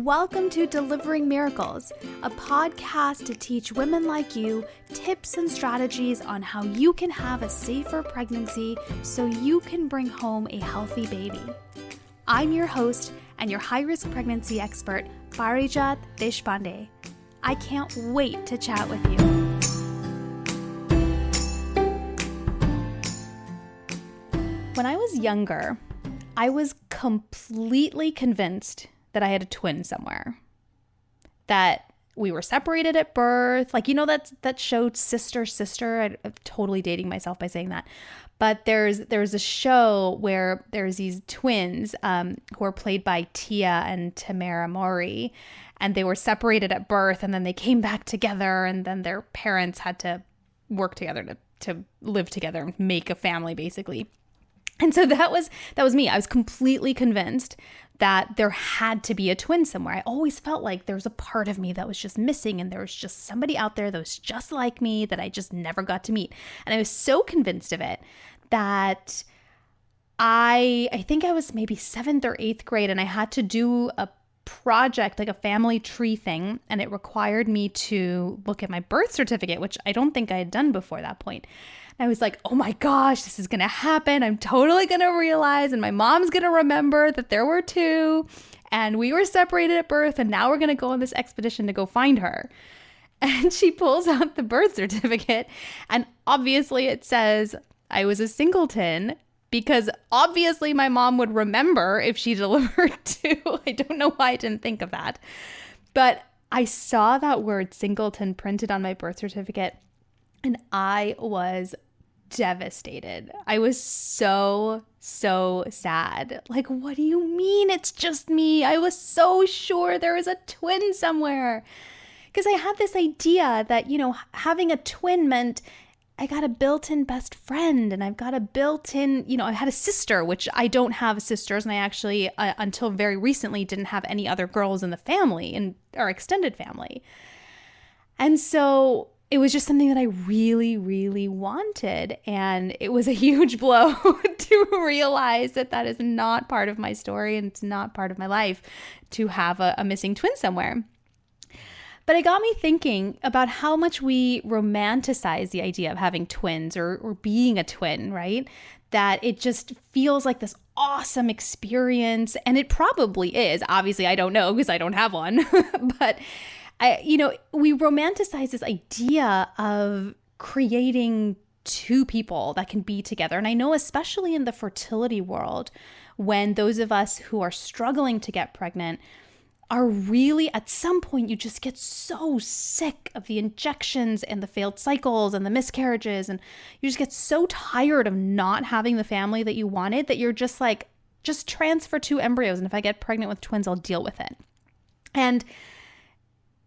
Welcome to Delivering Miracles, a podcast to teach women like you tips and strategies on how you can have a safer pregnancy so you can bring home a healthy baby. I'm your host and your high-risk pregnancy expert, Parijat Deshpande. I can't wait to chat with you. When I was younger, I was completely convinced that I had a twin somewhere, that we were separated at birth. Like, you know, that show Sister. I'm totally dating myself by saying that. But there's a show where there's these twins who are played by Tia and Tamara Mowry, and they were separated at birth, and then they came back together, and then their parents had to work together to live together and make a family, basically. And so that was me. I was completely convinced that there had to be a twin somewhere. I always felt like there was a part of me that was just missing, and there was just somebody out there that was just like me that I just never got to meet. And I was so convinced of it that I think I was maybe 7th or 8th grade, and I had to do a project, like a family tree thing, and it required me to look at my birth certificate, which I don't think I had done before that point. I was like, oh my gosh, this is going to happen. I'm totally going to realize, and my mom's going to remember that there were two, and we were separated at birth, and now we're going to go on this expedition to go find her. And she pulls out the birth certificate, and obviously it says I was a singleton, because obviously my mom would remember if she delivered two. I don't know why I didn't think of that. But I saw that word singleton printed on my birth certificate, and I was devastated. I was so sad. Like, what do you mean it's just me? I was so sure there was a twin somewhere. Because I had this idea that, you know, having a twin meant I got a built-in best friend, and I've got a built-in, you know, I had a sister, which I don't have sisters, and I actually, until very recently, didn't have any other girls in the family, in our extended family. And so it was just something that I really, really wanted, and it was a huge blow to realize that that is not part of my story, and it's not part of my life to have a missing twin somewhere. But it got me thinking about how much we romanticize the idea of having twins or being a twin, right? That it just feels like this awesome experience, and it probably is. Obviously, I don't know because I don't have one, but we romanticize this idea of creating two people that can be together. And I know especially in the fertility world, when those of us who are struggling to get pregnant are really, at some point, you just get so sick of the injections and the failed cycles and the miscarriages, and you just get so tired of not having the family that you wanted that you're just like, just transfer 2 embryos, and if I get pregnant with twins, I'll deal with it. And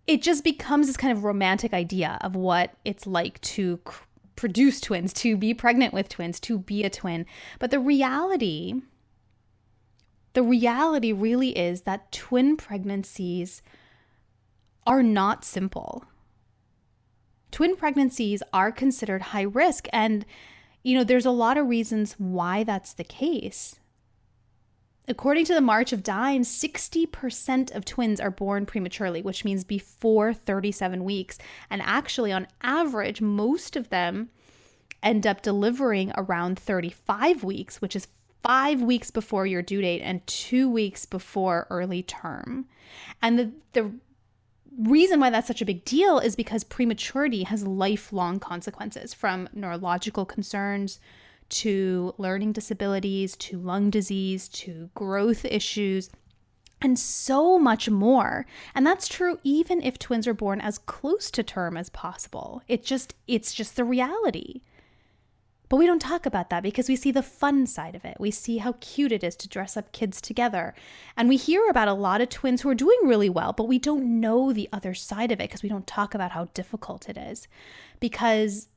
it just becomes this kind of romantic idea of what it's like to produce twins, to be pregnant with twins, to be a twin. But the reality really is that twin pregnancies are not simple. Twin pregnancies are considered high risk, and there's a lot of reasons why that's the case. According to the March of Dimes, 60% of twins are born prematurely, which means before 37 weeks. And actually, on average, most of them end up delivering around 35 weeks, which is 5 weeks before your due date and 2 weeks before early term. And the reason why that's such a big deal is because prematurity has lifelong consequences, from neurological concerns to learning disabilities, to lung disease, to growth issues, and so much more. And that's true even if twins are born as close to term as possible. It's just the reality. But we don't talk about that because we see the fun side of it. We see how cute it is to dress up kids together. And we hear about a lot of twins who are doing really well, but we don't know the other side of it because we don't talk about how difficult it is. Because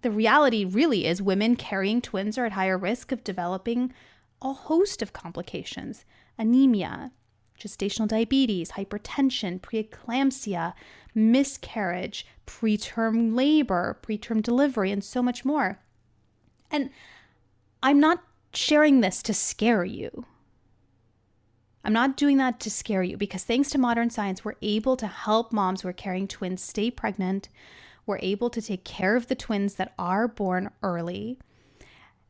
the reality really is women carrying twins are at higher risk of developing a host of complications: anemia, gestational diabetes, hypertension, preeclampsia, miscarriage, preterm labor, preterm delivery, and so much more. And I'm not sharing this to scare you. I'm not doing that to scare you, because thanks to modern science, we're able to help moms who are carrying twins stay pregnant. We're able to take care of the twins that are born early.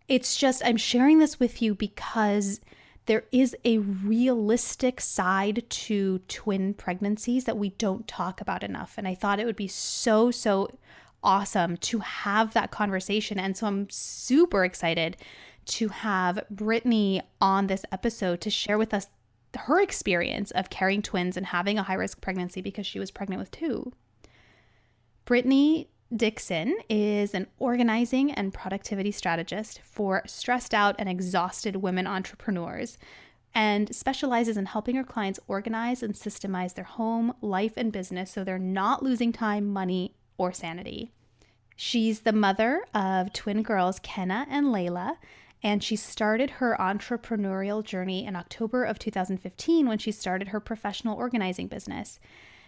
It's just, I'm sharing this with you because there is a realistic side to twin pregnancies that we don't talk about enough. And I thought it would be so, so awesome to have that conversation. And so I'm super excited to have Brittany on this episode to share with us her experience of carrying twins and having a high-risk pregnancy, because she was pregnant with two. Brittany Dixon is an organizing and productivity strategist for stressed out and exhausted women entrepreneurs, and specializes in helping her clients organize and systemize their home, life, and business so they're not losing time, money, or sanity. She's the mother of twin girls, Kenna and Layla, and she started her entrepreneurial journey in October of 2015 when she started her professional organizing business.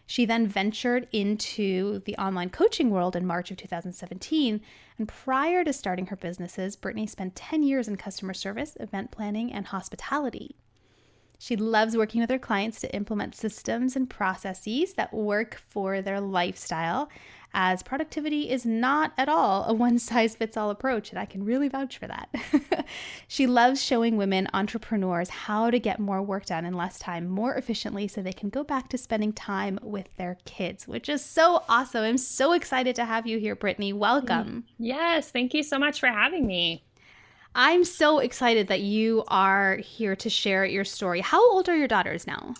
She then ventured into the online coaching world in March of 2017. And prior to starting her businesses, Brittany spent 10 years in customer service, event planning, and hospitality. She loves working with her clients to implement systems and processes that work for their lifestyle, as productivity is not at all a one-size-fits-all approach, and I can really vouch for that. She loves showing women entrepreneurs how to get more work done in less time, more efficiently, so they can go back to spending time with their kids, which is so awesome. I'm so excited to have you here, Brittany. Welcome. Yes, thank you so much for having me. I'm so excited that you are here to share your story. How old are your daughters now?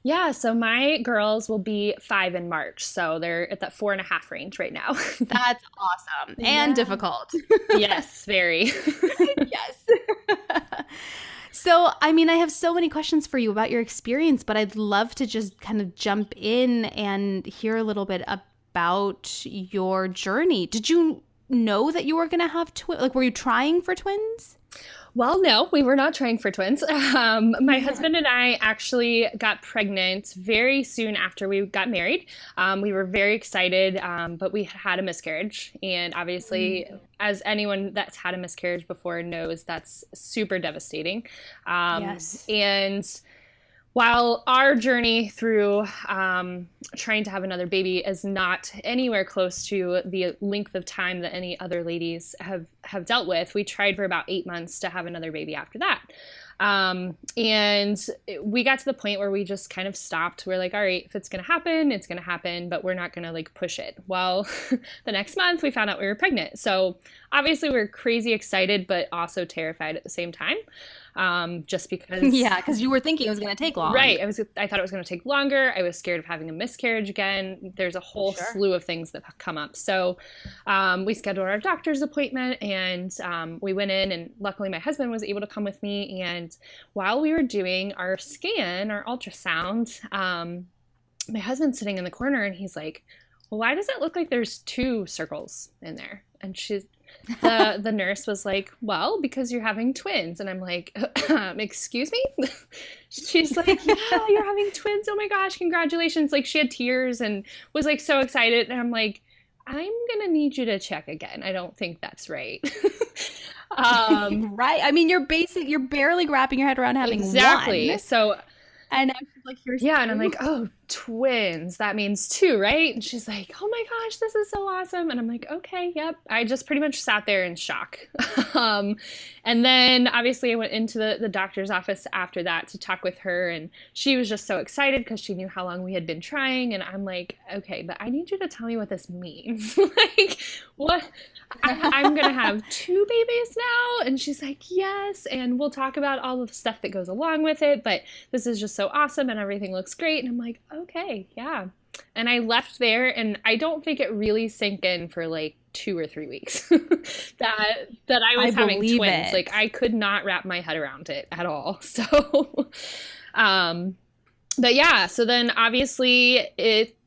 Yeah, so my girls will be 5 in March, so they're at that 4.5 range right now. That's awesome and Yeah. difficult. Yes, very. Yes. So, I mean, I have so many questions for you about your experience, but I'd love to just kind of jump in and hear a little bit about your journey. Did you know that you were going to have twins? Like, were you trying for twins? Well, no, we were not trying for twins. My husband and I actually got pregnant very soon after we got married. We were very excited, but we had a miscarriage. And obviously, as anyone that's had a miscarriage before knows, that's super devastating. Yes. And while our journey through trying to have another baby is not anywhere close to the length of time that any other ladies have dealt with, we tried for about 8 months to have another baby after that. And we got to the point where we just kind of stopped. We're like, all right, if it's going to happen, it's going to happen, but we're not going to like push it. Well, the next month we found out we were pregnant. So obviously we were crazy excited, but also terrified at the same time. Just because. Yeah, because you were thinking it was going to take long. Right. I thought it was going to take longer. I was scared of having a miscarriage again. There's a whole slew of things that come up. So we scheduled our doctor's appointment, and we went in, and luckily my husband was able to come with me. And while we were doing our scan, our ultrasound, my husband's sitting in the corner, and he's like, well, why does it look like there's 2 circles in there? And the nurse was like, well, because you're having twins. And I'm like, excuse me? She's like, yeah, you're having twins. Oh my gosh, congratulations. Like, she had tears and was like so excited. And I'm like, I'm going to need you to check again. I don't think that's right. Right. I mean, you're barely wrapping your head around having exactly. one. So, and I'm like, here's yeah, and I'm like, oh, twins, that means 2, right? And she's like, oh my gosh, this is so awesome. And I'm like, okay, yep. I just pretty much sat there in shock. And then obviously I went into the doctor's office after that to talk with her, and she was just so excited because she knew how long we had been trying. And I'm like, okay, but I need you to tell me what this means. Like, what? I'm going to have 2 babies now? And she's like, yes. And we'll talk about all of the stuff that goes along with it. But this is just so awesome and everything looks great. And I'm like, okay, yeah. And I left there, and I don't think it really sank in for like 2 or 3 weeks that I was having twins. Like, I could not wrap my head around it at all. So, but yeah, so then obviously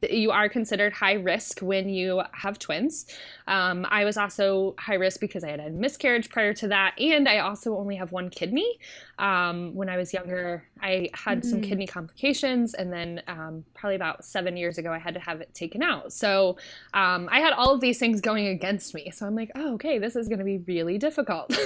you are considered high risk when you have twins. I was also high risk because I had a miscarriage prior to that, and I also only have 1 kidney. When I was younger, I had some kidney complications, and then probably about 7 years ago, I had to have it taken out. So I had all of these things going against me. So I'm like, oh, okay, this is going to be really difficult.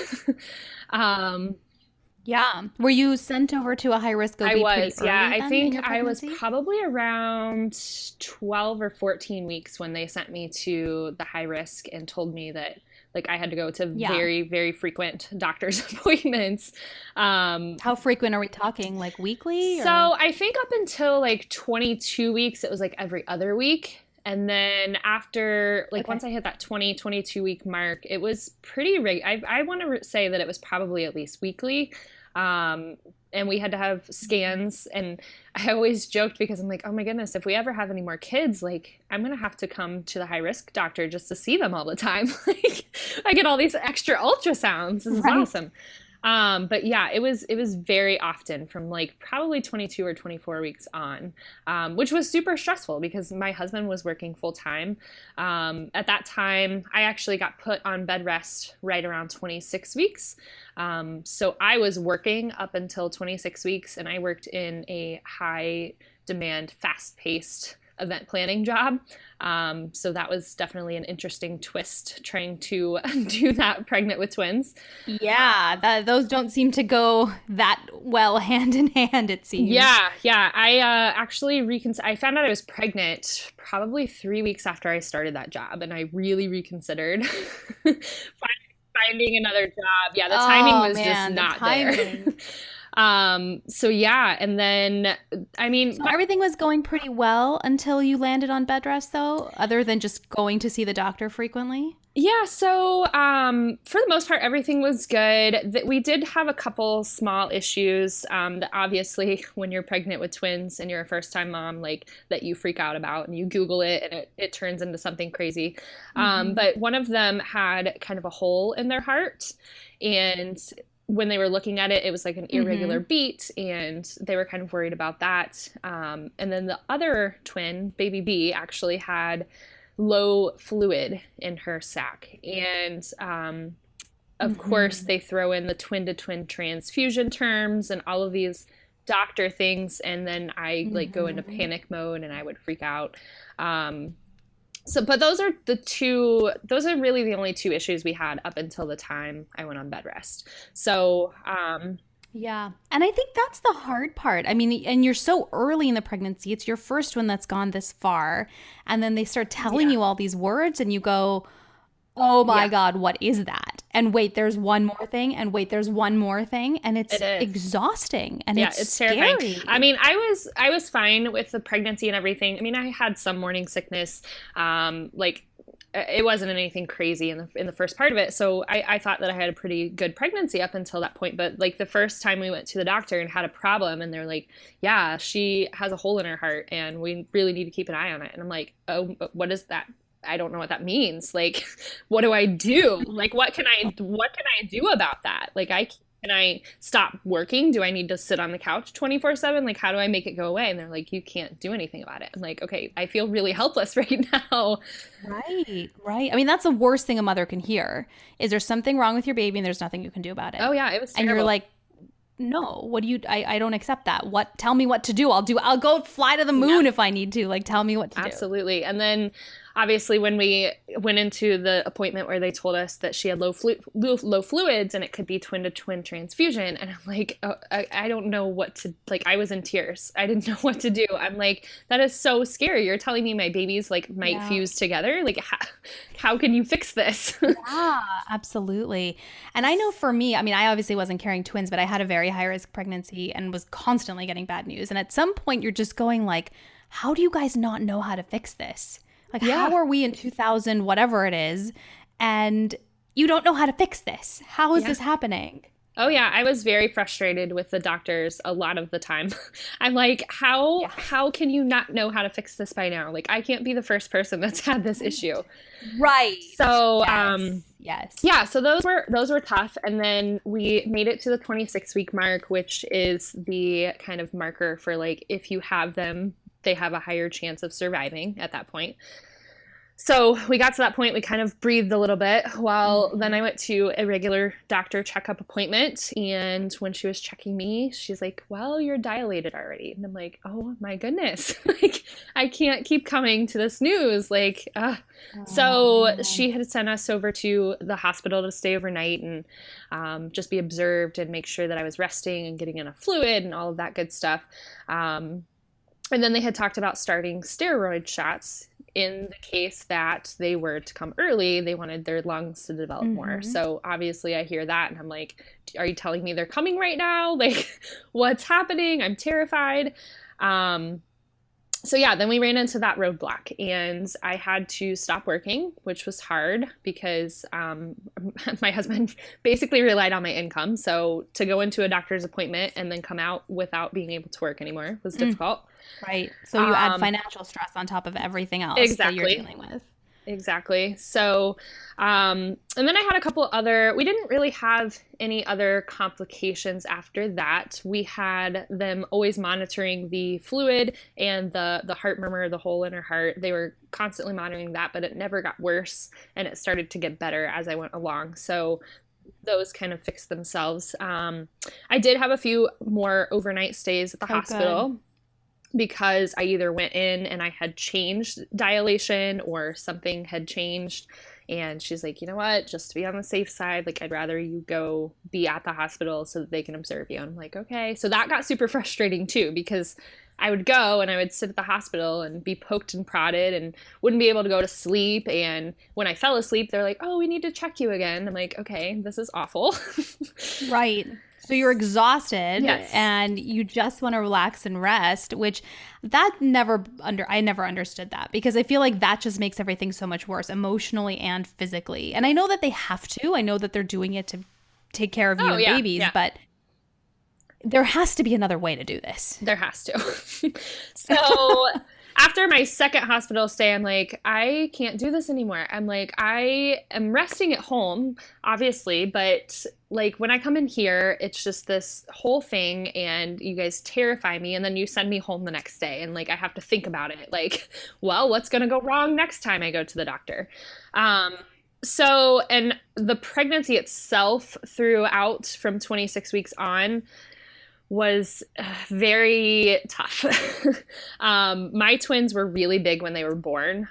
Yeah. Were you sent over to a high risk I OB pretty was, yeah. early I then in think your I was pregnancy? probably around 12 or 14 weeks when they sent me to the high risk and told me that like I had to go to Yeah. very, very frequent doctor's appointments. Um, How frequent are we talking? Like weekly so or? I think up until like 22 weeks, it was like every other week. And then after, like Okay. once I hit that 22 week mark, it was pretty I want to say that it was probably at least weekly. Um, and we had to have scans. And I always joked because I'm like, oh my goodness, if we ever have any more kids, like I'm going to have to come to the high risk doctor just to see them all the time. Like I get all these extra ultrasounds. This is Right. awesome. But yeah, it was very often from like probably 22 or 24 weeks on, which was super stressful because my husband was working full time. At that time, I actually got put on bed rest right around 26 weeks. So I was working up until 26 weeks, and I worked in a high demand, fast paced event planning job. So that was definitely an interesting twist trying to do that pregnant with twins. Yeah, those don't seem to go that well hand in hand, it seems. Yeah, yeah. I actually I found out I was pregnant probably 3 weeks after I started that job, and I really reconsidered finding another job. Yeah, the timing Oh was just man, the not there. timing. So yeah, and then I mean, So everything was going pretty well until you landed on bed rest, though, other than just going to see the doctor frequently? yeah, so for the most part, everything was good. We did have a couple small issues that obviously, when you're pregnant with twins and you're a first time mom, like that you freak out about and you Google it and it turns into something crazy. Hmm. But one of them had kind of a hole in their heart. And when they were looking at it, it was like an irregular Hmm. beat, and they were kind of worried about that. And then the other twin, baby B, actually had low fluid in her sac. And of course, Hmm. they throw in the twin to twin transfusion terms and all of these doctor things. And then I like go into Hmm. panic mode and I would freak out. Um, but those are really the only two issues we had up until the time I went on bed rest. So, Yeah. And I think that's the hard part. I mean, and you're so early in the pregnancy. It's your first one that's gone this far. And then they start telling yeah, you all these words, and you go, oh my yeah, God, what is that? And wait, there's one more thing. And wait, there's one more thing. And it it's is. exhausting and Yeah, it's it's terrifying. I scary. mean, I was fine with the pregnancy and everything. I mean, I had some morning sickness. Like it wasn't anything crazy in the first part of it. So I thought that I had a pretty good pregnancy up until that point. But like the first time we went to the doctor and had a problem, and they're like, "Yeah, she has a hole in her heart, and we really need to keep an eye on it." And I'm like, "Oh, but what is that?" I don't know what that means. Like, what do I do? Like, what can I do about that? Like, can I stop working? Do I need to sit on the couch 24/7? Like, how do I make it go away? And they're like, you can't do anything about it. I'm like, okay, I feel really helpless right now. Right, right. I mean, that's the worst thing a mother can hear is there's something wrong with your baby and there's nothing you can do about it. Oh yeah, it was And you're terrible. like, no, what do you, I don't accept that. What, tell me what to do. I'll go fly to the Yeah. moon if I need to. Like, tell me what to do. Absolutely. And then obviously when we went into the appointment where they told us that she had low fluids and it could be twin to twin transfusion, and I'm like, oh, I don't know what to, like, I was in tears. I didn't know what to do. I'm like, that is so scary. You're telling me my babies like might Yeah. fuse together? Like how can you fix this? Yeah, absolutely. And I know for me, I mean, I obviously wasn't carrying twins, but I had a very high risk pregnancy and was constantly getting bad news. And at some point, you're just going like, how do you guys not know how to fix this? Like, Yeah. how are we in 2000, whatever it is, and you don't know how to fix this? How is Yeah. this happening? Oh yeah, I was very frustrated with the doctors a lot of the time. I'm like, how Yeah. how can you not know how to fix this by now? Like I can't be the first person that's had this issue. Right. So, Yes. Yes. yeah, so those were tough, and then we made it to the 26-week mark, which is the kind of marker for like if you have them, they have a higher chance of surviving at that point. So we got to that point, we kind of breathed a little bit. Well, Mm-hmm. then I went to a regular doctor checkup appointment. And when she was checking me, she's like, well, you're dilated already. And I'm like, oh my goodness. Like, I can't keep coming to this news. Like, Oh, so man. she had sent us over to the hospital to stay overnight and just be observed and make sure that I was resting and getting enough fluid and all of that good stuff. And then they had talked about starting steroid shots in the case that they were to come early. They wanted their lungs to develop more. Mm-hmm. So obviously I hear that and I'm like, are you telling me they're coming right now? Like, what's happening? I'm terrified. So yeah, then we ran into that roadblock and I had to stop working, which was hard because my husband basically relied on my income. So to go into a doctor's appointment and then come out without being able to work anymore was difficult. Right. So you add Um, financial stress on top of everything else that you're exactly. dealing with. Exactly. So, and then I had a couple other, we didn't really have any other complications after that. We had them always monitoring the fluid and the heart murmur, the hole in her heart. They were constantly monitoring that, but it never got worse and it started to get better as I went along. So those kind of fixed themselves. I did have a few more overnight stays at the Oh, good. hospital because I either went in and I had changed dilation or something had changed. And she's like, you know what, just to be on the safe side, like, I'd rather you go be at the hospital so that they can observe you. And I'm like, okay. So that got super frustrating too, because I would go and I would sit at the hospital and be poked and prodded and wouldn't be able to go to sleep. And when I fell asleep, they're like, oh, we need to check you again. I'm like, okay, this is awful. Right. So you're exhausted Yes. and you just want to relax and rest, which I never understood that because I feel like that just makes everything so much worse emotionally and physically. And I know that they have to. I know that they're doing it to take care of you Oh, and yeah. babies, Yeah. but there has to be another way to do this. There has to. So after my second hospital stay, I'm like, I can't do this anymore. I'm like, I am resting at home, obviously, but like when I come in here, it's just this whole thing and you guys terrify me and then you send me home the next day and like I have to think about it. Like, well, what's going to go wrong next time I go to the doctor? Um, and the pregnancy itself throughout from 26 weeks on was very tough. My twins were really big when they were born,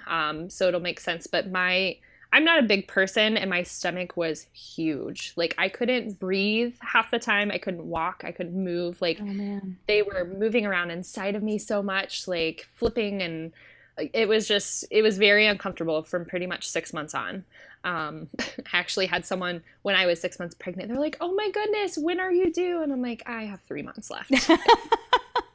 so it'll make sense. But I'm not a big person, and my stomach was huge. Like I couldn't breathe half the time. I couldn't walk. I couldn't move. Like Oh, man. they were moving around inside of me so much, like flipping, and it was very uncomfortable from pretty much 6 months on. I actually had someone when I was 6 months pregnant. They're like, "Oh my goodness, when are you due?" And I'm like, "I have 3 months left."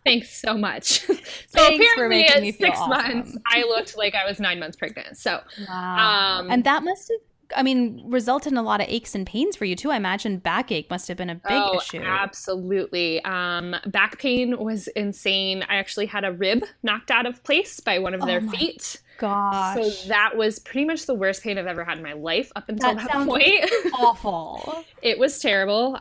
Thanks so much. So Thanks for apparently, making at me feel 6 months, awesome. I looked like I was 9 months pregnant. So, Wow. And that must have, I mean, resulted in a lot of aches and pains for you too. I imagine backache must have been a big oh, issue. absolutely. Back pain was insane. I actually had a rib knocked out of place by one of Oh their my feet. So gosh. that was pretty much the worst pain I've ever had in my life up until That that sounds point. awful. It was terrible.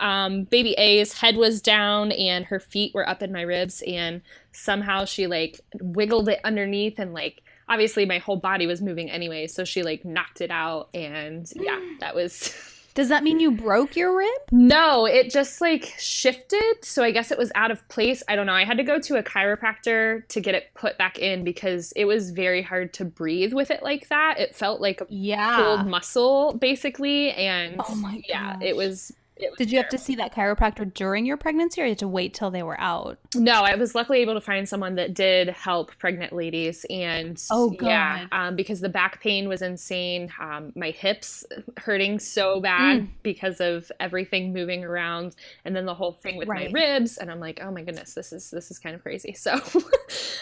Baby A's head was down and her feet were up in my ribs, and somehow she like wiggled it underneath, and like obviously my whole body was moving anyway, so she like knocked it out, and yeah, that was. Does that mean you broke your rib? No, it just like shifted. So I guess it was out of place. I don't know. I had to go to a chiropractor to get it put back in because it was very hard to breathe with it like that. It felt like a pulled Yeah. muscle basically. And Oh my yeah, gosh. it was Did you have to terrible. see that chiropractor during your pregnancy or you had to wait till they were out? No, I was luckily able to find someone that did help pregnant ladies. And Oh, yeah, good. because the back pain was insane. My hips hurting so bad Mm, because of everything moving around. And then the whole thing with my right. ribs. And I'm like, oh my goodness, this is kind of crazy. So,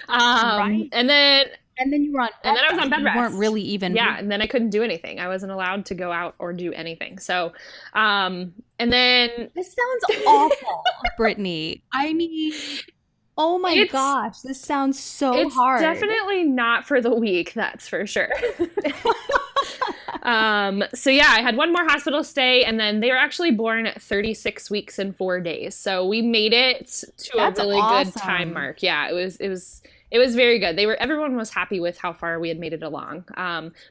Right. and then And then you were on and bed then I was on rest. bed You weren't rest. really even Yeah, breathing. and then I couldn't do anything. I wasn't allowed to go out or do anything. So, and then This sounds awful, Brittany. I mean, oh my it's gosh, this sounds so it's hard. definitely not for the weak, that's for sure. So yeah, I had one more hospital stay, and then they were actually born at 36 weeks and 4 days. So we made it to a That's really good time awesome. mark. Yeah, It was very good. Everyone was happy with how far we had made it along.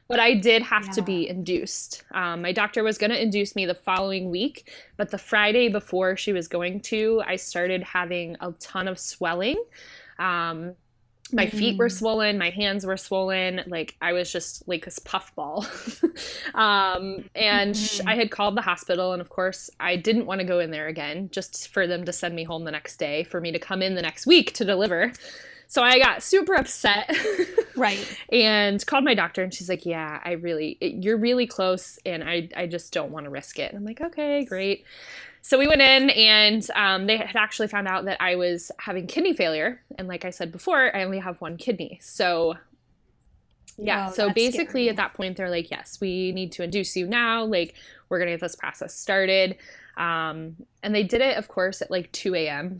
But I did have to Yeah. be induced. My doctor was going to induce me the following week, but the Friday before she was going to, I started having a ton of swelling. Um, my feet were Mm. swollen, my hands were swollen, like I was just like this puffball. And I Mhm. had called the hospital, and of course I didn't want to go in there again, just for them to send me home the next day, for me to come in the next week to deliver. So I got super upset Right. and called my doctor, and she's like, yeah, you're really close, and I just don't want to risk it. And I'm like, okay, great. So we went in, and they had actually found out that I was having kidney failure. And like I said before, I only have one kidney. So yeah, Oh, so that's basically at scary. that point, they're like, yes, we need to induce you now. Like, we're going to get this process started. And they did it, of course, at like 2 a.m.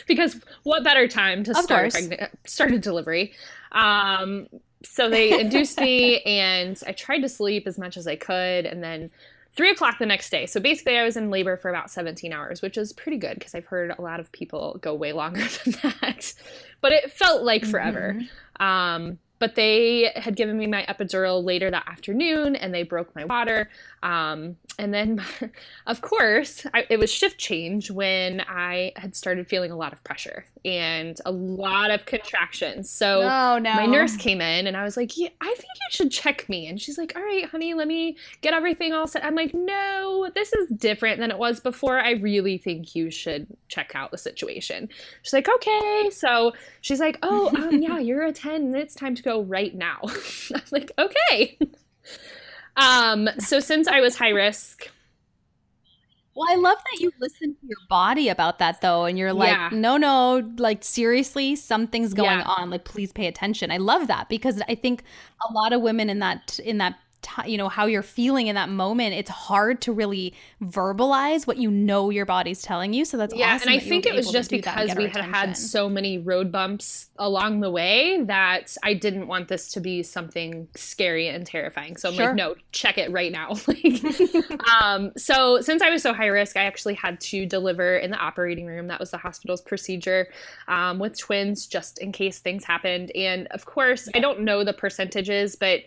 because what better time to Of course. start a delivery? Um, so they induced me, and I tried to sleep as much as I could. And then 3 o'clock the next day. So basically, I was in labor for about 17 hours, which is pretty good because I've heard a lot of people go way longer than that. But it felt like forever. Hmm. But they had given me my epidural later that afternoon, and they broke my water. And then, of course, it was shift change when I had started feeling a lot of pressure and a lot of contractions. So Oh my nurse no. came in, and I was like, yeah, I think you should check me. And she's like, all right, honey, let me get everything all set. I'm like, no, this is different than it was before. I really think you should check out the situation. She's like, okay. So she's like, oh, yeah, you're a 10 and it's time to go right now. I'm like, okay. So since I was high risk, Well, I love that you listen to your body about that though, and you're like, yeah, no, no, like seriously, something's going yeah, on. Like, please pay attention. I love that because I think a lot of women you know, how you're feeling in that moment, it's hard to really verbalize what you know your body's telling you. So that's yeah. And awesome I that you were think it was able to just do that and because get our we had had attention. so many road bumps along the way that I didn't want this to be something scary and terrifying. So I'm like, Sure. no, check it right now. Like, so since I was so high risk, I actually had to deliver in the operating room. That was the hospital's procedure, with twins, just in case things happened. And of course, I Yeah. don't know the percentages, but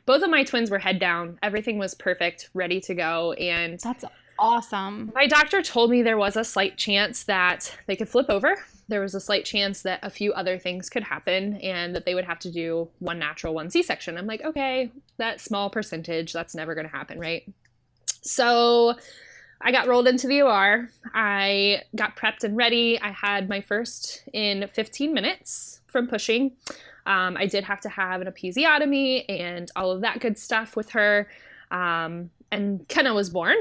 both of my twins were head down. Everything was perfect, ready to go. And That's awesome. my doctor told me there was a slight chance that they could flip over. There was a slight chance that a few other things could happen and that they would have to do one natural, one C-section. I'm like, okay, that small percentage, that's never going to happen, right? So I got rolled into the OR. I got prepped and ready. I had my first in 15 minutes from pushing. I did have to have an episiotomy and all of that good stuff with her. And Kenna was born.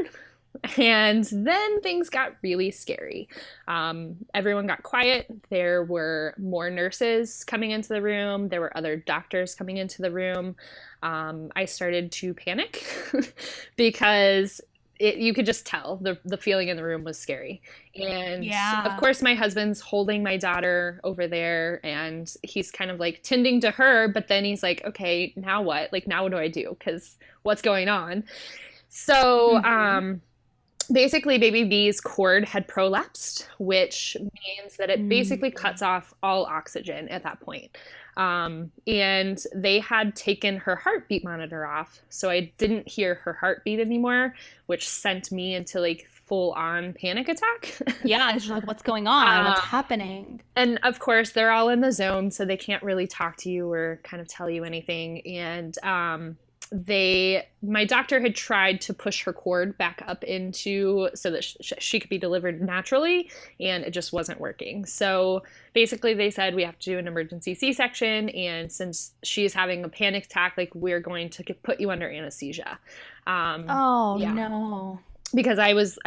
And then things got really scary. Everyone got quiet. There were more nurses coming into the room. There were other doctors coming into the room. I started to panic because you could just tell the feeling in the room was scary. And of Yeah. course, my husband's holding my daughter over there, and he's kind of like tending to her, but then he's like, okay, now what? Like, now what do I do? Because what's going on? So, Hmm. basically, baby B's cord had prolapsed, which means that it basically cuts off all oxygen at that point. And they had taken her heartbeat monitor off, so I didn't hear her heartbeat anymore, which sent me into like full on panic attack. Yeah. It's just like, what's going on? What's um, happening? and of course, they're all in the zone, so they can't really talk to you or kind of tell you anything. And my doctor had tried to push her cord back up into so that she could be delivered naturally, and it just wasn't working. So basically, they said we have to do an emergency C-section, and since she's having a panic attack, like we're going to put you under anesthesia. Oh Yeah, no. because I was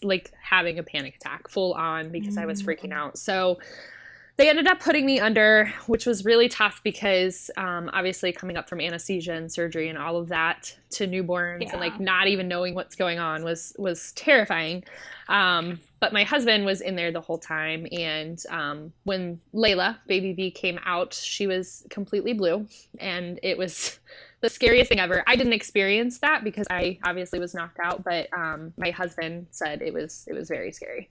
like having a panic attack full on because I was freaking Mm. out. So they ended up putting me under, which was really tough because obviously coming up from anesthesia and surgery and all of that to newborns and like Yeah. not even knowing what's going on was terrifying. But my husband was in there the whole time, and when Layla, baby B, came out, she was completely blue, and it was the scariest thing ever. I didn't experience that because I obviously was knocked out, but my husband said it was very scary.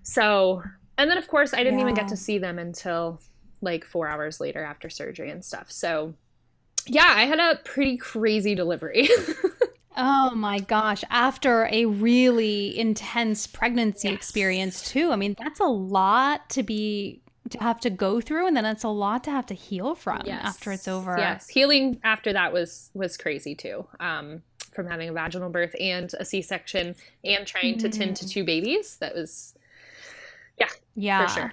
So, and then of course, I didn't even get Yeah. to see them until like 4 hours later after surgery and stuff. So yeah, I had a pretty crazy delivery. Oh my gosh. After a really intense pregnancy experience Yes. too. I mean, that's a lot to have to go through, and then it's a lot to have to heal from after it's Yes. over. Yes. Healing after that was crazy too. From having a vaginal birth and a C-section and trying to tend to Mm, 2 babies. That was, yeah, for yeah. sure.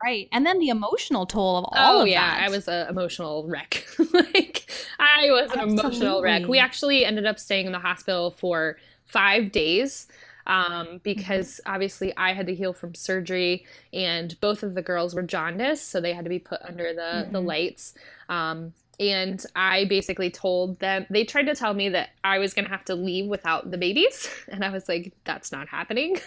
Right. And then the emotional toll of all Oh of yeah, I that. was an emotional wreck. Like I was an emotional wreck. We Absolutely. actually ended up staying in the hospital for 5 days, Mhm. because obviously I had to heal from surgery, and both of the girls were jaundiced, so they had to be put under the Mhm. lights. And I basically told them, they tried to tell me that I was going to have to leave without the babies, and I was like, that's not happening.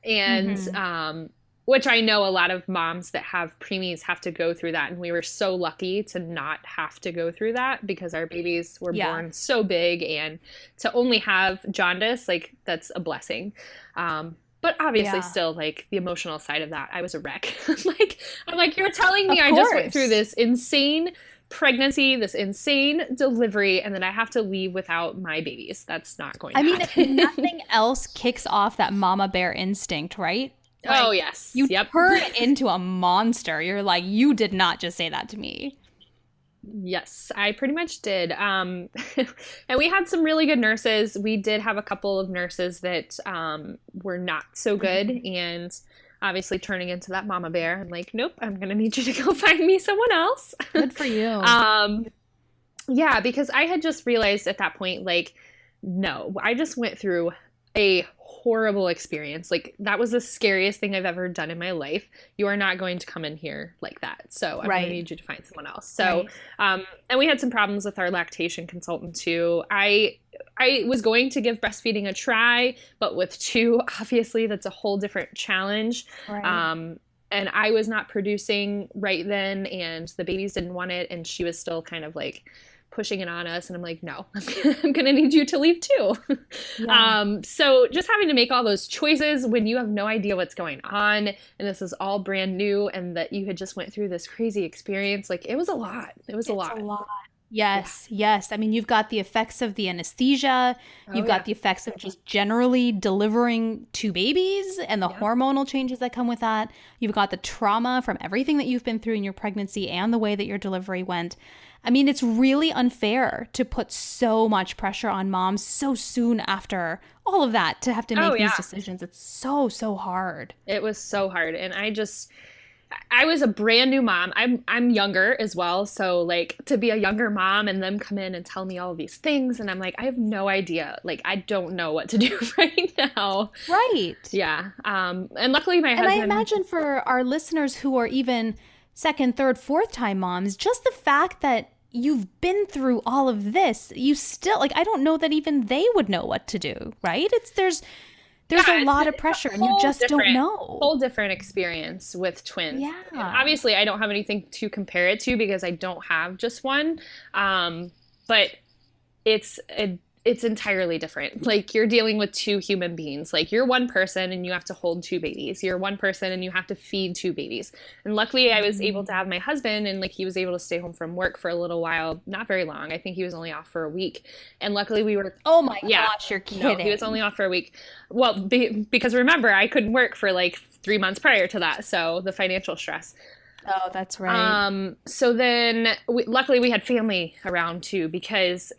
And Mhm. which I know a lot of moms that have preemies have to go through that, and we were so lucky to not have to go through that because our babies were Yeah. born so big, and to only have jaundice, like that's a blessing. But obviously, Yeah. still, like the emotional side of that, I was a wreck. I'm like, you're telling me Of I just went through course. this insane pregnancy, this insane delivery, and then I have to leave without my babies. That's not going I to mean, if happen. nothing else kicks off that mama bear instinct, right? Oh, Like, yes. you Yep. turn into a monster. You're like, you did not just say that to me. Yes, I pretty much did. And we had some really good nurses. We did have a couple of nurses that were not so good. Mhm. And obviously, turning into that mama bear, I'm like, nope, I'm going to need you to go find me someone else. Good for you. um, yeah, because I had just realized at that point, like, no, I just went through a horrible experience. Like, that was the scariest thing I've ever done in my life. You are not going to come in here like that. So I'm going to Right. need you to find someone else. So, Right. and we had some problems with our lactation consultant too. I was going to give breastfeeding a try, but with two, obviously, that's a whole different challenge. Right. Um, and I was not producing right then, and the babies didn't want it, and she was still kind of like pushing it on us, and I'm like, no, I'm gonna need you to leave too. Yeah. So just having to make all those choices when you have no idea what's going on, and this is all brand new, and that you had just went through this crazy experience, like it was a lot. It was a It's a lot. lot. Yeah. Yes, yes. I mean, you've got the effects of the anesthesia, Oh you've got yeah. the effects of just generally delivering two babies and the Yep. hormonal changes that come with that. You've got the trauma from everything that you've been through in your pregnancy and the way that your delivery went. I mean, it's really unfair to put so much pressure on moms so soon after all of that to have to Oh make these yeah. decisions. It's so, so hard. It was so hard, and I was a brand new mom. I'm younger as well, so like to be a younger mom and them come in and tell me all of these things, and I'm like, I have no idea. Like I don't know what to do right now. Right. Yeah. And luckily my And I husband. imagine for our listeners who are even second, third, fourth time moms, just the fact that you've been through all of this, you still like I don't know that even they would know what to do, right? It's there's a Yeah, lot of it's a pressure and you just don't know. whole different experience with twins. And Yeah. obviously, I don't have anything to compare it to because I don't have just one. But it's it's entirely different. Like you're dealing with two human beings. Like you're one person and you have to hold 2 babies. You're one person and you have to feed 2 babies. And luckily I was able to Mhm. have my husband, and like he was able to stay home from work for a little while, not very long. I think he was only off for a week. And luckily we were, Oh my yeah, gosh, you're no, he was kidding. only off for a week. Well, because remember, I couldn't work for like 3 months prior to that. So the financial stress. Oh, that's right. So then, luckily, we had family around too, because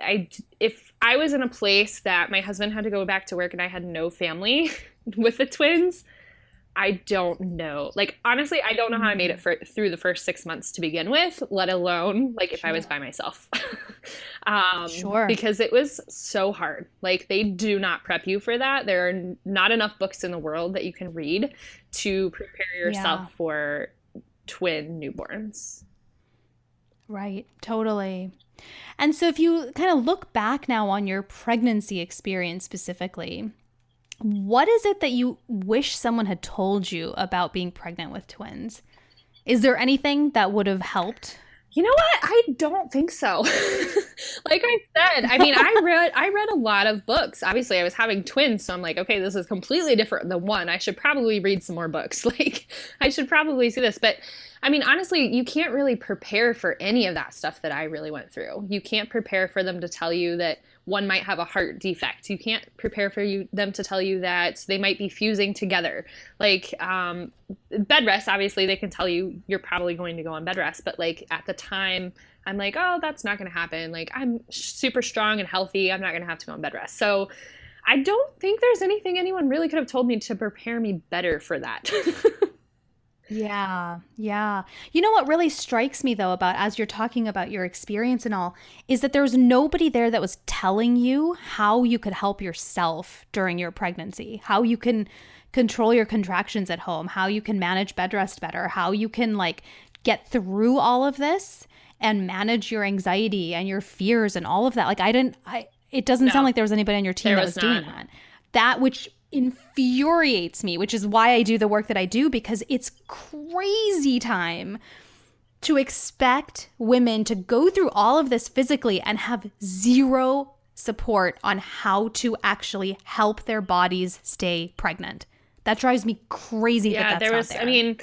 if I was in a place that my husband had to go back to work and I had no family with the twins, I don't know. Like honestly, I don't know how I made it Mhm. through the first 6 months to begin with, let alone like if I was Sure. by myself. Sure. Because it was so hard. Like they do not prep you for that. There are not enough books in the world that you can read to prepare Yeah. yourself for twin newborns. Right. Totally. And so if you kind of look back now on your pregnancy experience specifically, what is it that you wish someone had told you about being pregnant with twins? Is there anything that would have helped? You know what? I don't think so. Like I said, I mean, I read a lot of books. Obviously, I was having twins, so I'm like, okay, this is completely different than one. I should probably read some more books. Like I should probably see this. But I mean, honestly, you can't really prepare for any of that stuff that I really went through. You can't prepare for them to tell you that one might have a heart defect. You can't prepare for them to tell you that they might be fusing together. Like bed rest, obviously, they can tell you you're probably going to go on bed rest. But like at the time, I'm like, oh, that's not going to happen. Like I'm super strong and healthy. I'm not going to have to go on bed rest. So I don't think there's anything anyone really could have told me to prepare me better for that. Yeah, yeah. You know what really strikes me though about as you're talking about your experience and all is that there was nobody there that was telling you how you could help yourself during your pregnancy, how you can control your contractions at home, how you can manage bed rest better, how you can like get through all of this and manage your anxiety and your fears and all of that. Like it doesn't sound No, like there was anybody on your team there that was was doing not. that. That which infuriates me, which is why I do the work that I do, because it's crazy time to expect women to go through all of this physically and have zero support on how to actually help their bodies stay pregnant. That drives me crazy that Yeah, that's there not was, I there. mean,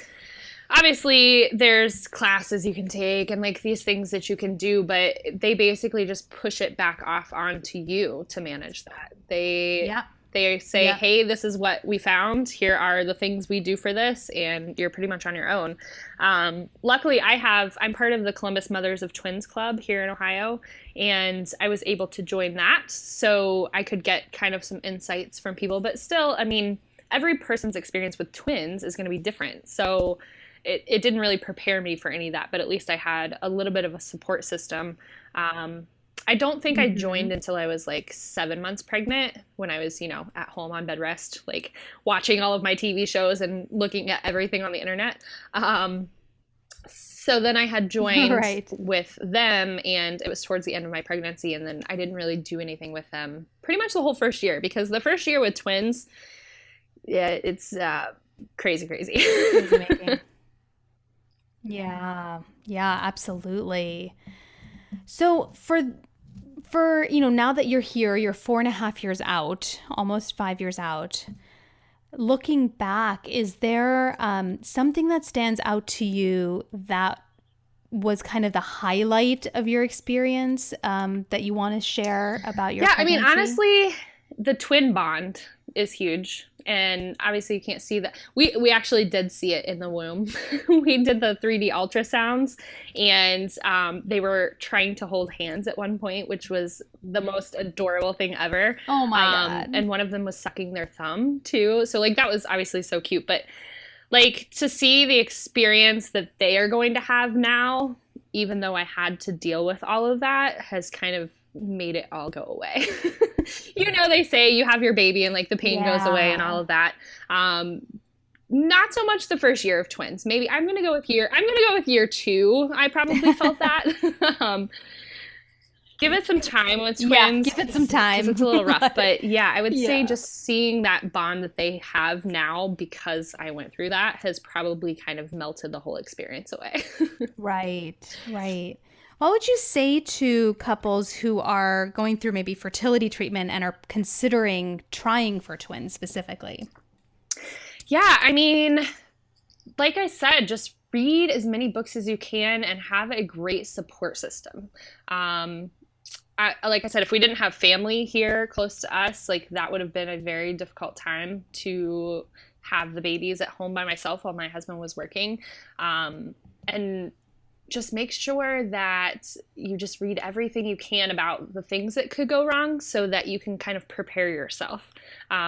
obviously there's classes you can take and like these things that you can do, but they basically just push it back off onto you to manage that. Yeah. They say, Yeah. hey, this is what we found. Here are the things we do for this, and you're pretty much on your own. Luckily, I'm part of the Columbus Mothers of Twins Club here in Ohio, and I was able to join that. So I could get kind of some insights from people. But still, I mean, every person's experience with twins is going to be different. So it didn't really prepare me for any of that, but at least I had a little bit of a support system. I don't think I Hmm. joined until I was like 7 months pregnant when I was, at home on bed rest, like watching all of my TV shows and looking at everything on the internet. Um, so then I had joined Right. with them, and it was towards the end of my pregnancy. And then I didn't really do anything with them pretty much the whole first year, because the first year with twins, yeah, it's crazy, crazy. Crazy making. Yeah. Yeah, absolutely. So now that you're here, you're 4.5 years out, almost 5 years out. Looking back, is there something that stands out to you that was kind of the highlight of your experience that you want to share about your Yeah, I mean, pregnancy? honestly, the twin bond is huge. And obviously you can't see that. We actually did see it in the womb. We did the 3D ultrasounds, and they were trying to hold hands at one point, which was the most adorable thing ever. Oh my God. And one of them was sucking their thumb too. So like that was obviously so cute. But like to see the experience that they are going to have now, even though I had to deal with all of that, has kind of made it all go away. They say you have your baby and like the pain goes away and all Yeah. of that. Um, Not so much the first year of twins. Maybe I'm gonna go with year two. I probably felt that. um, Give it some time with Yeah, twins give it some because time. it's a little rough. But yeah, I would say Yeah. just seeing that bond that they have now because I went through that has probably kind of melted the whole experience away. Right, right. What would you say to couples who are going through maybe fertility treatment and are considering trying for twins specifically? Yeah, I mean, like I said, just read as many books as you can and have a great support system. Um, like I said, if we didn't have family here close to us, like that would have been a very difficult time to have the babies at home by myself while my husband was working. And just make sure that you just read everything you can about the things that could go wrong so that you can kind of prepare yourself,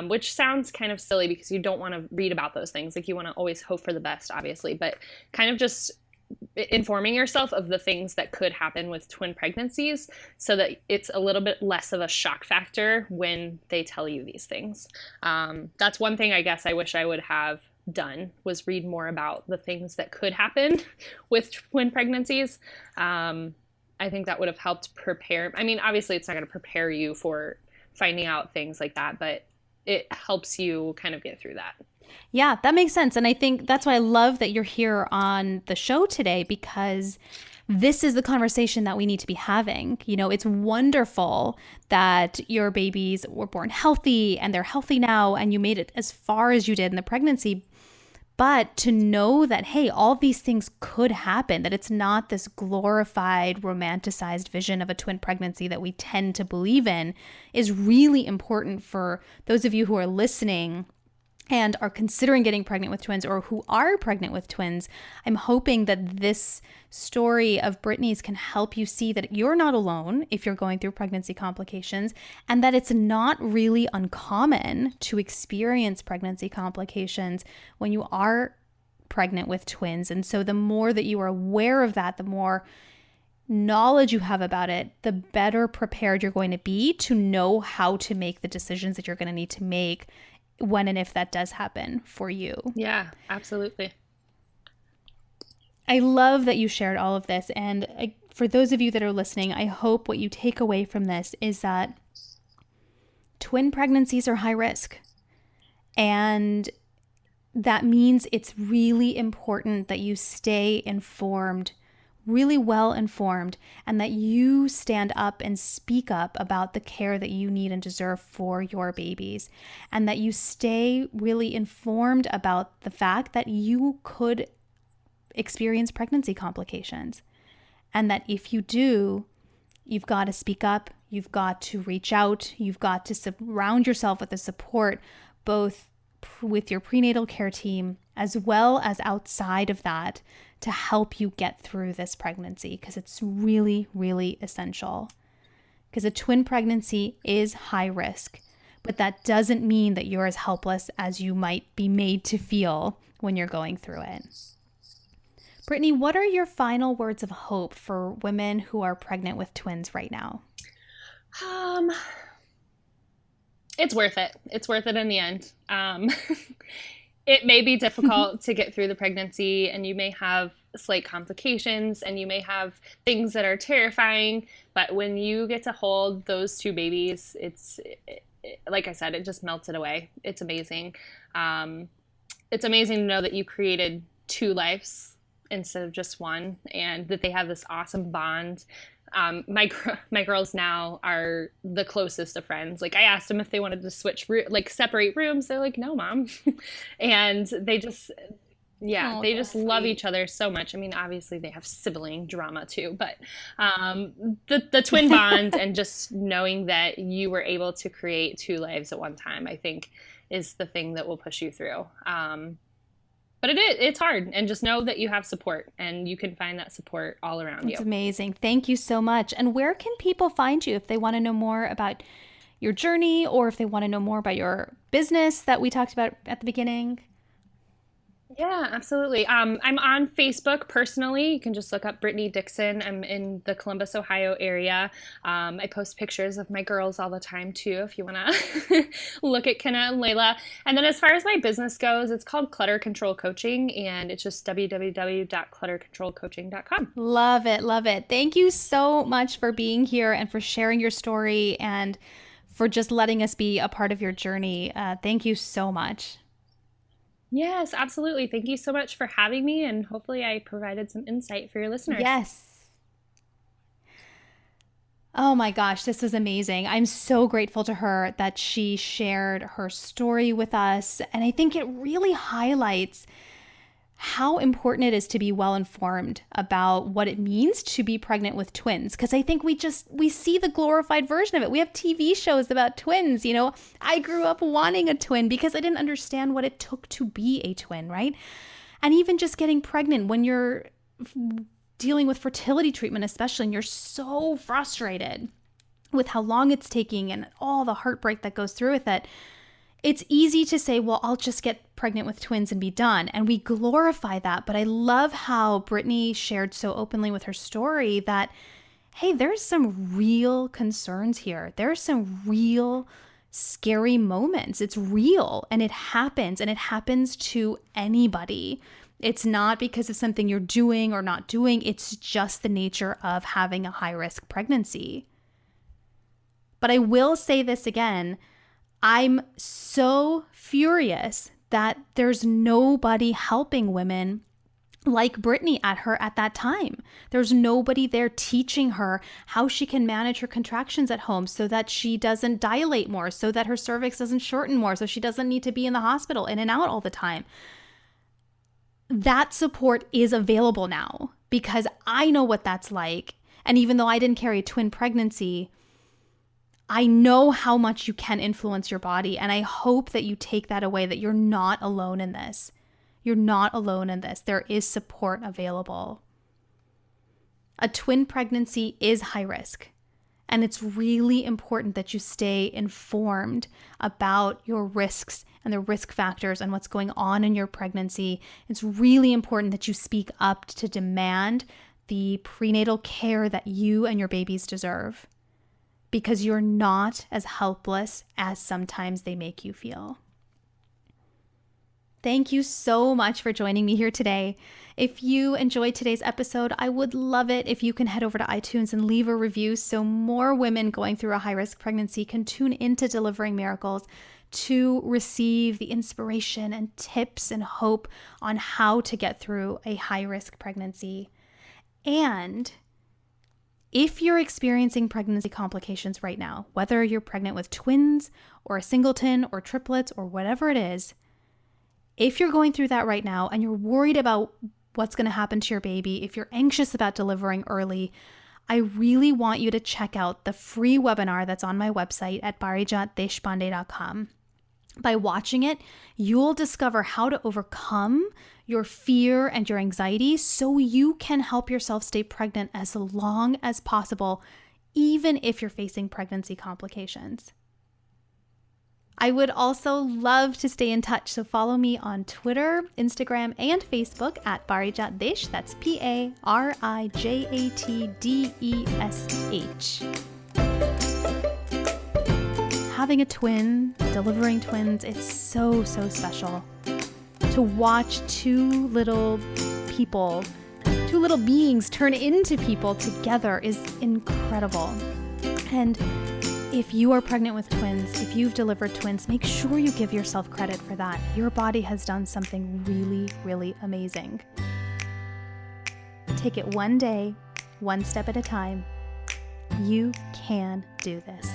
which sounds kind of silly because you don't want to read about those things. Like you want to always hope for the best, obviously, but kind of just informing yourself of the things that could happen with twin pregnancies so that it's a little bit less of a shock factor when they tell you these things. That's one thing I guess I wish I would have done was read more about the things that could happen with twin pregnancies. I think that would have helped prepare. I mean, obviously, it's not going to prepare you for finding out things like that, but it helps you kind of get through that. Yeah, that makes sense. And I think that's why I love that you're here on the show today because this is the conversation that we need to be having. You know, it's wonderful that your babies were born healthy and they're healthy now and you made it as far as you did in the pregnancy. But to know that, hey, all these things could happen, that it's not this glorified, romanticized vision of a twin pregnancy that we tend to believe in, is really important for those of you who are listening and are considering getting pregnant with twins or who are pregnant with twins. I'm hoping that this story of Brittany's can help you see that you're not alone if you're going through pregnancy complications, and that it's not really uncommon to experience pregnancy complications when you are pregnant with twins. And so the more that you are aware of that, the more knowledge you have about it, the better prepared you're going to be to know how to make the decisions that you're going to need to make when and if that does happen for you. Yeah, absolutely. I love that you shared all of this. And for those of you that are listening, I hope what you take away from this is that twin pregnancies are high risk. And that means it's really important that you stay informed, really well informed, and that you stand up and speak up about the care that you need and deserve for your babies, and that you stay really informed about the fact that you could experience pregnancy complications, and that if you do, you've got to speak up, you've got to reach out, you've got to surround yourself with the support, both with your prenatal care team as well as outside of that, to help you get through this pregnancy, because it's really, really essential. Because a twin pregnancy is high risk, but that doesn't mean that you're as helpless as you might be made to feel when you're going through it. Brittany, what are your final words of hope for women who are pregnant with twins right now? It's worth it. It's worth it in the end. It may be difficult to get through the pregnancy, and you may have slight complications, and you may have things that are terrifying, but when you get to hold those two babies, like I said, it just melts it away. It's amazing. It's amazing to know that you created two lives instead of just one, and that they have this awesome bond. My girls now are the closest of friends. Like, I asked them if they wanted to separate rooms. They're like, no, Mom. And they just love each other so much. I mean, obviously they have sibling drama too, but the twin bond and just knowing that you were able to create two lives at one time, I think, is the thing that will push you through. But it's hard, and just know that you have support, and you can find that support all around you. It's amazing. Thank you so much. And where can people find you if they want to know more about your journey, or if they want to know more about your business that we talked about at the beginning? Yeah, absolutely. I'm on Facebook personally. You can just look up Brittany Dixon. I'm in the Columbus, Ohio area. I post pictures of my girls all the time too, if you want to look at Kenna and Layla. And then as far as my business goes, it's called Clutter Control Coaching, and it's just www.cluttercontrolcoaching.com. Love it. Love it. Thank you so much for being here and for sharing your story and for just letting us be a part of your journey. Thank you so much. Yes, absolutely. Thank you so much for having me, and hopefully I provided some insight for your listeners. Yes. Oh my gosh, this was amazing. I'm so grateful to her that she shared her story with us. And I think it really highlights how important it is to be well informed about what it means to be pregnant with twins. Because I think we see the glorified version of it. We have TV shows about twins. You know, I grew up wanting a twin because I didn't understand what it took to be a twin, right? And even just getting pregnant when you're dealing with fertility treatment, especially, and you're so frustrated with how long it's taking and all the heartbreak that goes through with it. It's easy to say, well, I'll just get pregnant with twins and be done. And we glorify that. But I love how Brittany shared so openly with her story that, hey, there's some real concerns here. There's some real scary moments. It's real, and it happens to anybody. It's not because of something you're doing or not doing. It's just the nature of having a high-risk pregnancy. But I will say this again. I'm so furious that there's nobody helping women like Brittany at her at that time. There's nobody there teaching her how she can manage her contractions at home so that she doesn't dilate more, so that her cervix doesn't shorten more, so she doesn't need to be in the hospital in and out all the time. That support is available now because I know what that's like. And even though I didn't carry a twin pregnancy, I know how much you can influence your body. And I hope that you take that away, that you're not alone in this. You're not alone in this. There is support available. A twin pregnancy is high risk. And it's really important that you stay informed about your risks and the risk factors and what's going on in your pregnancy. It's really important that you speak up to demand the prenatal care that you and your babies deserve, because you're not as helpless as sometimes they make you feel. Thank you so much for joining me here today. If you enjoyed today's episode, I would love it if you can head over to iTunes and leave a review so more women going through a high-risk pregnancy can tune into Delivering Miracles to receive the inspiration and tips and hope on how to get through a high-risk pregnancy. And if you're experiencing pregnancy complications right now, whether you're pregnant with twins or a singleton or triplets or whatever it is, if you're going through that right now and you're worried about what's going to happen to your baby, if you're anxious about delivering early, I really want you to check out the free webinar that's on my website at parijatdeshpande.com. By watching it, you'll discover how to overcome your fear and your anxiety so you can help yourself stay pregnant as long as possible, even if you're facing pregnancy complications. I would also love to stay in touch, so follow me on Twitter, Instagram, and Facebook at Parijat Desh. That's Parijatdesh. Having a twin, delivering twins, it's so, so special. To watch two little beings turn into people together is incredible. And if you are pregnant with twins, if you've delivered twins, make sure you give yourself credit for that. Your body has done something really, really amazing. Take it one day, one step at a time. You can do this.